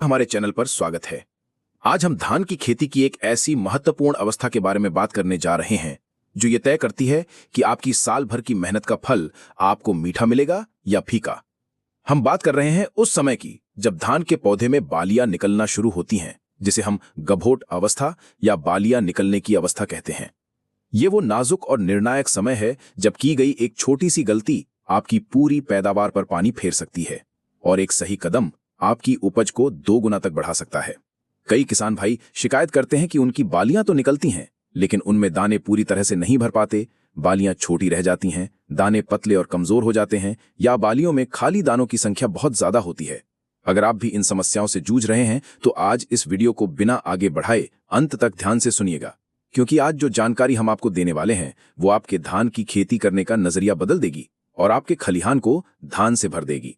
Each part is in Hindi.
हमारे चैनल पर स्वागत है। आज हम धान की खेती की एक ऐसी महत्वपूर्ण अवस्था के बारे में बात करने जा रहे हैं जो ये तय करती है कि आपकी साल भर की मेहनत का फल आपको मीठा मिलेगा या फीका। हम बात कर रहे हैं उस समय की जब धान के पौधे में बालियां निकलना शुरू होती हैं, जिसे हम गभोट अवस्था या बालियां निकलने की अवस्था कहते हैं। ये वो नाजुक और निर्णायक समय है जब की गई एक छोटी सी गलती आपकी पूरी पैदावार पर पानी फेर सकती है और एक सही कदम आपकी उपज को 2 गुना तक बढ़ा सकता है। कई किसान भाई शिकायत करते हैं कि उनकी बालियां तो निकलती हैं, लेकिन उनमें दाने पूरी तरह से नहीं भर पाते। बालियां छोटी रह जाती हैं, दाने पतले और कमजोर हो जाते हैं, या बालियों में खाली दानों की संख्या बहुत ज्यादा होती है। अगर आप भी इन समस्याओं से जूझ रहे हैं तो आज इस वीडियो को बिना आगे बढ़ाए अंत तक ध्यान से सुनिएगा, क्योंकि आज जो जानकारी हम आपको देने वाले हैं वो आपके धान की खेती करने का नजरिया बदल देगी और आपके खलिहान को धान से भर देगी।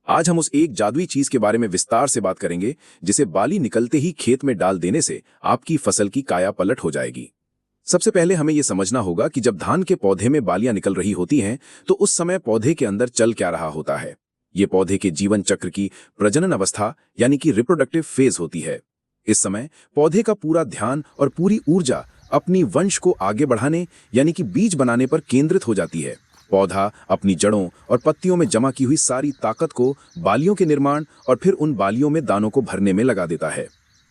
आज हम उस एक जादुई चीज के बारे में विस्तार से बात करेंगे जिसे बाली निकलते ही खेत में डाल देने से आपकी फसल की काया पलट हो जाएगी। सबसे पहले हमें यह समझना होगा कि जब धान के पौधे में बालियां निकल रही होती हैं तो उस समय पौधे के अंदर चल क्या रहा होता है। ये पौधे के जीवन चक्र की प्रजनन अवस्था यानी कि रिप्रोडक्टिव फेज होती है। इस समय पौधे का पूरा ध्यान और पूरी ऊर्जा अपनी वंश को आगे बढ़ाने यानी कि बीज बनाने पर केंद्रित हो जाती है। पौधा अपनी जड़ों और पत्तियों में जमा की हुई सारी ताकत को बालियों के निर्माण और फिर उन बालियों में दानों को भरने में लगा देता है।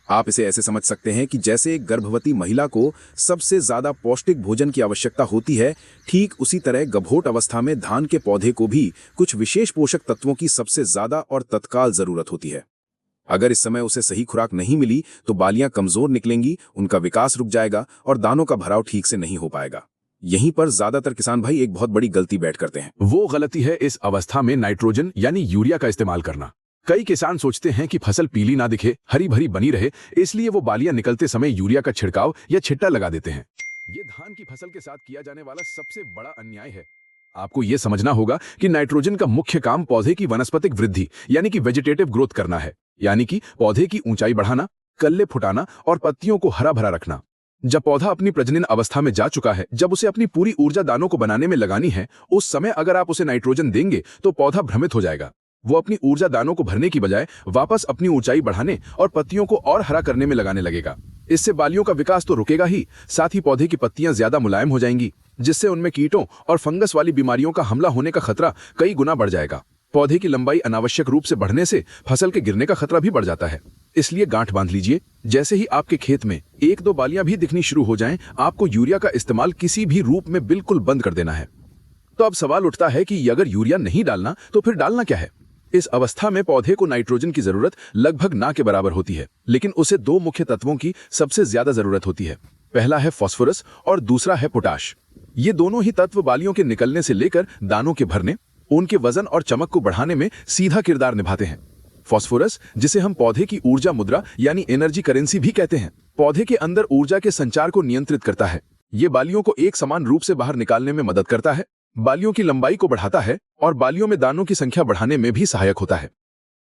आप इसे ऐसे समझ सकते हैं कि जैसे एक गर्भवती महिला को सबसे ज्यादा पौष्टिक भोजन की आवश्यकता होती है, ठीक उसी तरह गभोट अवस्था में धान के पौधे को भी कुछ विशेष पोषक तत्वों की सबसे ज्यादा और तत्काल जरूरत होती है। अगर इस समय उसे सही खुराक नहीं मिली तो बालियां कमजोर निकलेंगी, उनका विकास रुक जाएगा और दानों का भराव ठीक से नहीं हो पाएगा। यहीं पर ज्यादातर किसान भाई एक बहुत बड़ी गलती बैठ करते हैं। वो गलती है इस अवस्था में नाइट्रोजन यानी यूरिया का इस्तेमाल करना। कई किसान सोचते हैं कि फसल पीली ना दिखे, हरी भरी बनी रहे, इसलिए वो बालियां निकलते समय यूरिया का छिड़काव या छिट्टा लगा देते हैं। ये धान की फसल के साथ किया जाने वाला सबसे बड़ा अन्याय है। आपको ये समझना होगा कि नाइट्रोजन का मुख्य काम पौधे की वनस्पतिक वृद्धि यानी कि वेजिटेटिव ग्रोथ करना है, यानी कि पौधे की ऊंचाई बढ़ाना, कल्ले फुटाना और पत्तियों को हरा भरा रखना। जब पौधा अपनी प्रजनन अवस्था में जा चुका है, जब उसे अपनी पूरी ऊर्जा दानों को बनाने में लगानी है, उस समय अगर आप उसे नाइट्रोजन देंगे तो पौधा भ्रमित हो जाएगा। वो अपनी ऊर्जा दानों को भरने की बजाय वापस अपनी ऊंचाई बढ़ाने और पत्तियों को और हरा करने में लगाने लगेगा। इससे बालियों का विकास तो रुकेगा ही, साथ ही पौधे की पत्तियां ज्यादा मुलायम हो जाएंगी, जिससे उनमें कीटों और फंगस वाली बीमारियों का हमला होने का खतरा कई गुना बढ़ जाएगा। पौधे की लंबाई अनावश्यक रूप से बढ़ने से फसल के गिरने का खतरा भी बढ़ जाता है। इसलिए गांठ बांध लीजिए, जैसे ही आपके खेत में 1-2 बालियां भी दिखनी शुरू हो जाएं, आपको यूरिया का इस्तेमाल किसी भी रूप में बिल्कुल बंद कर देना है। तो अब सवाल उठता है कि अगर यूरिया नहीं डालना तो फिर डालना क्या है। इस अवस्था में पौधे को नाइट्रोजन की जरूरत लगभग ना के बराबर होती है, लेकिन उसे 2 मुख्य तत्वों की सबसे ज्यादा जरूरत होती है। पहला है फास्फोरस और दूसरा है पोटाश। ये दोनों ही तत्व बालियों के निकलने से लेकर दानों के भरने, उनके वजन और चमक को बढ़ाने में सीधा किरदार निभाते हैं। फास्फोरस, जिसे हम पौधे की ऊर्जा मुद्रा यानी एनर्जी करेंसी भी कहते हैं, पौधे के अंदर ऊर्जा के संचार को नियंत्रित करता है। ये बालियों को एक समान रूप से बाहर निकालने में मदद करता है, बालियों की लंबाई को बढ़ाता है और बालियों में दानों की संख्या बढ़ाने में भी सहायक होता है।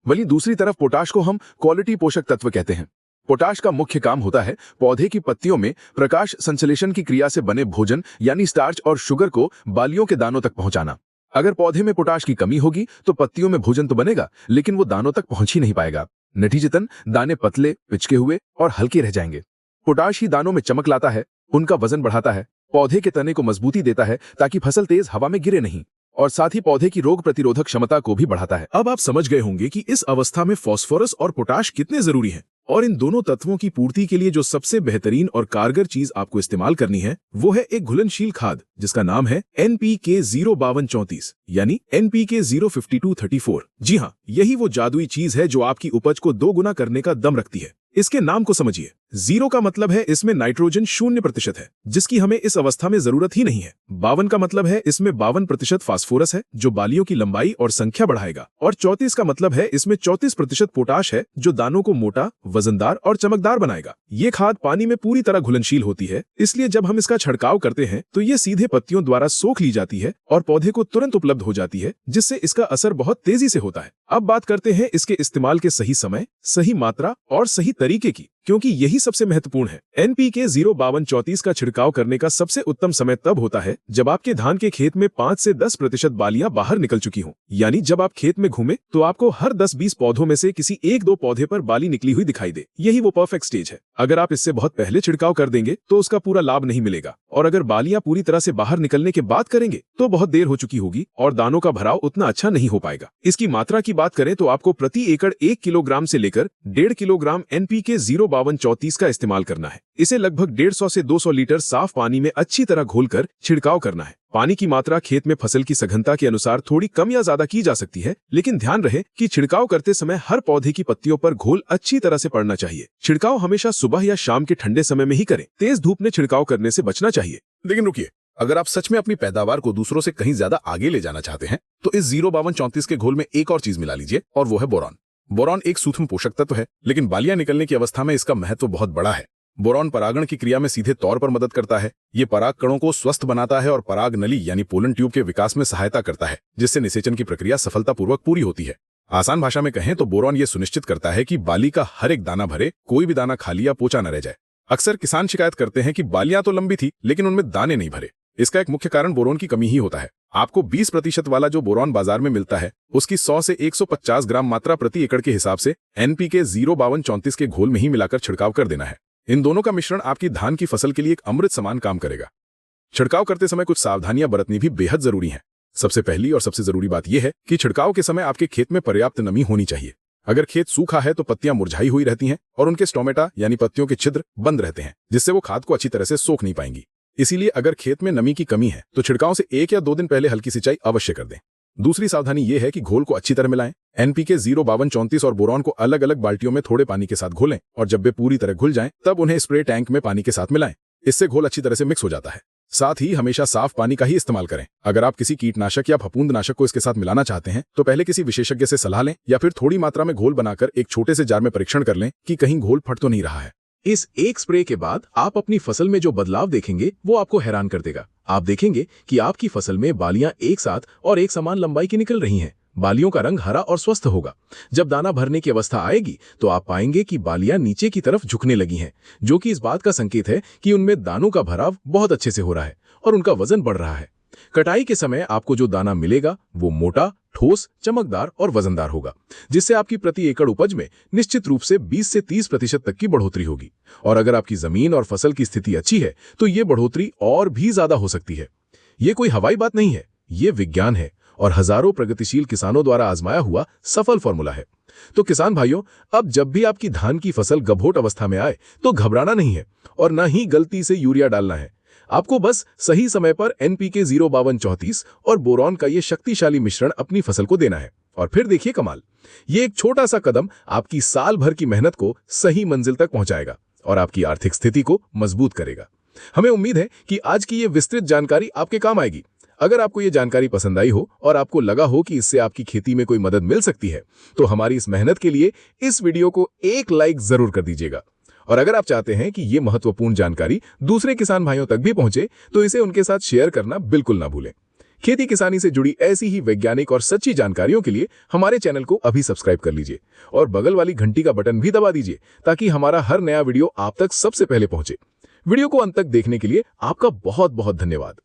वहीं दूसरी तरफ पोटाश को हम क्वालिटी पोषक तत्व कहते हैं। पोटाश का मुख्य काम होता है पौधे की पत्तियों में प्रकाश संश्लेषण की क्रिया से बने भोजन यानी स्टार्च और शुगर को बालियों के दानों तक पहुंचाना। अगर पौधे में पोटाश की कमी होगी तो पत्तियों में भोजन तो बनेगा, लेकिन वो दानों तक पहुंच ही नहीं पाएगा। नतीजतन दाने पतले, पिचके हुए और हल्के रह जाएंगे। पोटाश ही दानों में चमक लाता है, उनका वजन बढ़ाता है, पौधे के तने को मजबूती देता है ताकि फसल तेज हवा में गिरे नहीं, और साथ ही पौधे की रोग प्रतिरोधक क्षमता को भी बढ़ाता है। अब आप समझ गए होंगे कि इस अवस्था में फास्फोरस और पोटाश कितने जरूरी हैं, और इन दोनों तत्वों की पूर्ति के लिए जो सबसे बेहतरीन और कारगर चीज आपको इस्तेमाल करनी है वो है एक घुलनशील खाद जिसका नाम है NPK 05234 यानी NPK 05234। जी हाँ, यही वो जादुई चीज है जो आपकी उपज को 2 गुना करने का दम रखती है। इसके नाम को समझिए। 0 का मतलब है इसमें नाइट्रोजन 0% है, जिसकी हमें इस अवस्था में जरूरत ही नहीं है। 52 का मतलब है इसमें 52% फास्फोरस है जो बालियों की लंबाई और संख्या बढ़ाएगा, और 34 का मतलब है इसमें 34% पोटाश है जो दानों को मोटा, वजनदार और चमकदार बनाएगा। ये खाद पानी में पूरी तरह घुलनशील होती है, इसलिए जब हम इसका छिड़काव करते हैं तो ये सीधे पत्तियों द्वारा सोख ली जाती है और पौधे को तुरंत उपलब्ध हो जाती है, जिससे इसका असर बहुत तेजी से होता है। अब बात करते हैं इसके इस्तेमाल के सही समय, सही मात्रा और सही तरीके की। क्योंकि यही सबसे महत्वपूर्ण है। NPK 05234 का छिड़काव करने का सबसे उत्तम समय तब होता है जब आपके धान के खेत में 5 से 10% बालियां बाहर निकल चुकी हों। यानी जब आप खेत में घूमें तो आपको हर 10-20 पौधों में से किसी 1-2 पौधे पर बाली निकली हुई दिखाई दे। यही वो परफेक्ट स्टेज है। अगर आप इससे बहुत पहले छिड़काव कर देंगे तो उसका पूरा लाभ नहीं मिलेगा, और अगर बालियां पूरी तरह से बाहर निकलने के बाद करेंगे तो बहुत देर हो चुकी होगी और दानों का भराव उतना अच्छा नहीं हो पाएगा। इसकी मात्रा की बात करें तो आपको प्रति एकड़ 1 किलोग्राम से लेकर 1.5 किलोग्राम NPK 05234 का इस्तेमाल करना है। इसे लगभग 150 से 200 लीटर साफ पानी में अच्छी तरह घोलकर छिड़काव करना है। पानी की मात्रा खेत में फसल की सघनता के अनुसार थोड़ी कम या ज्यादा की जा सकती है, लेकिन ध्यान रहे कि छिड़काव करते समय हर पौधे की पत्तियों पर घोल अच्छी तरह से पड़ना चाहिए। छिड़काव हमेशा सुबह या शाम के ठंडे समय में ही करें। तेज धूप में छिड़काव करने से बचना चाहिए। लेकिन रुकिए, अगर आप सच में अपनी पैदावार को दूसरों से कहीं ज्यादा आगे ले जाना चाहते हैं तो इस 05234 के घोल में एक और चीज मिला लीजिए, और वो है बोरॉन। बोरॉन एक सूक्ष्म पोषक तत्व है, लेकिन बालियां निकलने की अवस्था में इसका महत्व बहुत बड़ा है। बोरॉन परागण की क्रिया में सीधे तौर पर मदद करता है। ये पराग कणों को स्वस्थ बनाता है और पराग नली यानी पोलन ट्यूब के विकास में सहायता करता है, जिससे निषेचन की प्रक्रिया सफलतापूर्वक पूरी होती है। आसान भाषा में कहें तो बोरॉन ये सुनिश्चित करता है कि बाली का हर एक दाना भरे, कोई भी दाना खाली या पोचा न रह जाए। अक्सर किसान शिकायत करते हैं कि बालियां तो लंबी थी लेकिन उनमें दाने नहीं भरे। इसका एक मुख्य कारण बोरॉन की कमी ही होता है। आपको 20% वाला जो बोरॉन बाजार में मिलता है उसकी 100 से 150 ग्राम मात्रा प्रति एकड़ के हिसाब से NPK 05234 के घोल में ही मिलाकर छिड़काव कर देना है। इन दोनों का मिश्रण आपकी धान की फसल के लिए एक अमृत समान काम करेगा। छिड़काव करते समय कुछ सावधानियां बरतनी भी बेहद जरूरी हैं। सबसे पहली और सबसे जरूरी बात यह है कि छिड़काव के समय आपके खेत में पर्याप्त नमी होनी चाहिए। अगर खेत सूखा है तो पत्तियां मुरझाई हुई रहती हैं और उनके स्टोमेटा यानी पत्तियों के छिद्र बंद रहते हैं, जिससे वो खाद को अच्छी तरह से सोख नहीं पाएंगी। इसीलिए अगर खेत में नमी की कमी है तो छिड़काव से 1 या 2 दिन पहले हल्की सिंचाई अवश्य कर दें। दूसरी सावधानी यह है कि घोल को अच्छी तरह मिलाएं। NPK 05234 और बोरॉन को अलग अलग बाल्टियों में थोड़े पानी के साथ घोलें, और जब वे पूरी तरह घुल जाएं तब उन्हें स्प्रे टैंक में पानी के साथ मिलाएं। इससे घोल अच्छी तरह से मिक्स हो जाता है। साथ ही हमेशा साफ पानी का ही इस्तेमाल करें। अगर आप किसी कीटनाशक या फफूंदनाशक को इसके साथ मिलाना चाहते हैं तो पहले किसी विशेषज्ञ से सलाह लें, या फिर थोड़ी मात्रा में घोल बनाकर एक छोटे से जार में परीक्षण कर लें कि कहीं घोल फट तो नहीं रहा है। इस एक स्प्रे के बाद आप अपनी फसल में जो बदलाव देखेंगे वो आपको हैरान कर देगा। आप देखेंगे कि आपकी फसल में बालियां एक साथ और एक समान लंबाई की निकल रही हैं। बालियों का रंग हरा और स्वस्थ होगा। जब दाना भरने की अवस्था आएगी तो आप पाएंगे कि बालियां नीचे की तरफ झुकने लगी हैं, जो कि इस बात का संकेत है कि उनमें दानों का भराव बहुत अच्छे से हो रहा है और उनका वजन बढ़ रहा है। कटाई के समय आपको जो दाना मिलेगा वो मोटा, ठोस, चमकदार और वजनदार होगा, जिससे आपकी प्रति एकड़ उपज में निश्चित रूप से 20 से 30% तक की बढ़ोतरी होगी। और अगर आपकी जमीन और फसल की स्थिति अच्छी है तो ये बढ़ोतरी और भी ज्यादा हो सकती है। ये कोई हवाई बात नहीं है, ये विज्ञान है और हजारों प्रगतिशील किसानों द्वारा आजमाया हुआ सफल फॉर्मूला है। तो किसान भाइयों, अब जब भी आपकी धान की फसल गभोट अवस्था में आए तो घबराना नहीं है और न ही गलती से यूरिया डालना है। आपको बस सही समय पर NPK 05234 और बोरॉन का ये शक्तिशाली मिश्रण अपनी फसल को देना है, और फिर देखिए कमाल। ये एक छोटा सा कदम आपकी साल भर की मेहनत को सही मंजिल तक पहुंचाएगा और आपकी आर्थिक स्थिति को मजबूत करेगा। हमें उम्मीद है कि आज की ये विस्तृत जानकारी आपके काम आएगी। अगर आपको ये जानकारी पसंद आई हो और आपको लगा हो कि इससे आपकी खेती में कोई मदद मिल सकती है तो हमारी इस मेहनत के लिए इस वीडियो को एक लाइक जरूर कर दीजिएगा। और अगर आप चाहते हैं कि ये महत्वपूर्ण जानकारी दूसरे किसान भाइयों तक भी पहुंचे तो इसे उनके साथ शेयर करना बिल्कुल ना भूलें। खेती किसानी से जुड़ी ऐसी ही वैज्ञानिक और सच्ची जानकारियों के लिए हमारे चैनल को अभी सब्सक्राइब कर लीजिए और बगल वाली घंटी का बटन भी दबा दीजिए ताकि हमारा हर नया वीडियो आप तक सबसे पहले पहुंचे। वीडियो को अंत तक देखने के लिए आपका बहुत बहुत धन्यवाद।